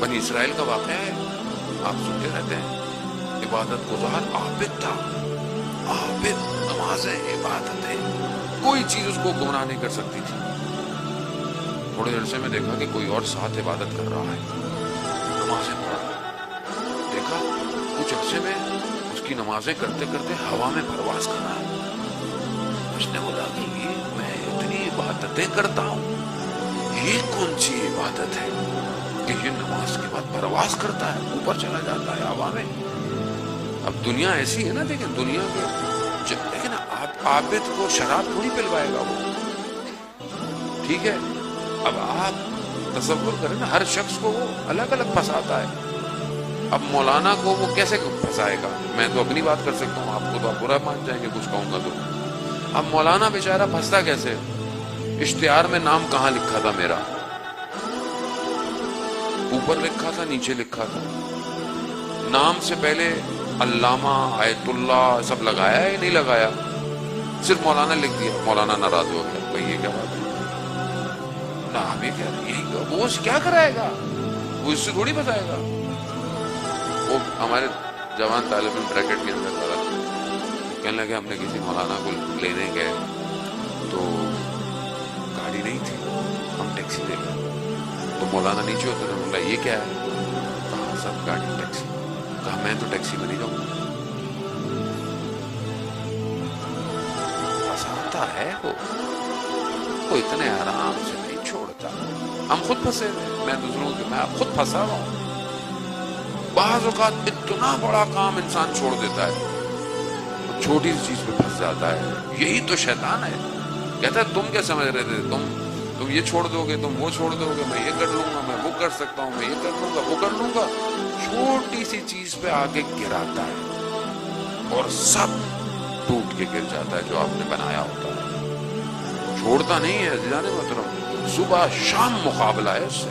بنی اسرائیل کا واقعہ ہے، آپ سنتے رہتے ہیں، عبادت گزار عابد تھا، عابد، نمازیں، عبادتیں، کوئی چیز اس کو گمراہ نہیں کر سکتی تھی۔ تھوڑے عرصے میں دیکھا کہ کوئی اور ساتھ عبادت کر رہا ہے، نمازیں پڑھ رہا ہے، دیکھا کچھ عرصے میں اس کی نمازیں کرتے کرتے ہوا میں پرواز کر رہا ہے۔ اس نے بولا کہ یہ میں اتنی عبادتیں کرتا ہوں، یہ کون سی عبادت ہے کہ یہ نماز کے بعد پرواز کرتا ہے، اوپر چلا جاتا ہے ہوا میں۔ اب دنیا ایسی ہے نا، دیکھیں دنیا کے لیکن آپ عابد کو شراب تھوڑی پلوائے گا وہ، ٹھیک ہے؟ اب آپ تصور کریں نا، ہر شخص کو وہ الگ الگ پھنساتا ہے۔ اب مولانا کو وہ کیسے پھنسائے گا؟ میں تو اپنی بات کر سکتا ہوں، آپ کو تو آپ برا مان جائیں گے کچھ کہوں گا تو۔ اب مولانا بیچارہ پھنستا کیسے؟ اشتہار میں نام کہاں لکھا تھا میرا؟ اوپر لکھا تھا، نیچے لکھا تھا، نام سے پہلے علامہ، آیت اللہ سب لگایا ہے نہیں لگایا؟ صرف مولانا لکھ دیا، مولانا ناراض ہو گیا، بھائی یہ کیا بات ہے؟ نہ ہمیں کیا یہی وہ کیا کرائے گا، وہ اس سے تھوڑی بتائے گا۔ وہ ہمارے جوان طالب علم بریکٹ کے اندر تھا، کہنے لگے ہم نے کسی مولانا کو لینے گئے تو گاڑی نہیں تھی، ہم ٹیکسی لے گئے تو مولانا نیچے اترے، بولا یہ کیا ہے؟ کہا سب گاڑی ٹیکسی۔ کہا میں تو ٹیکسی میں نہیں جاؤں گا۔ پھنساتا ہے وہ اتنے آرام سے نہیں چھوڑتا۔ ہم خود پھنسے ہوئے، میں دوسروں کے، میں خود پھنسا رہا ہوں۔ بعض اوقات اتنا بڑا کام انسان چھوڑ دیتا ہے، چھوٹی سی چیز پہ پھنس جاتا ہے۔ یہی تو شیطان ہے، کہتا ہے تم کیا سمجھ رہے تھے، تم یہ چھوڑ دو گے، تم وہ چھوڑ دو گے، میں یہ کر لوں گا، میں وہ کر سکتا ہوں، میں یہ کر لوں گا، وہ کر لوں گا۔ چھوٹی سی چیز پہ آگے گراتا ہے اور سب ٹوٹ کے گر جاتا ہے جو آپ نے بنایا ہوتا ہے۔ چھوڑتا نہیں ہے عزیزان محترم، صبح شام مقابلہ ہے اس سے۔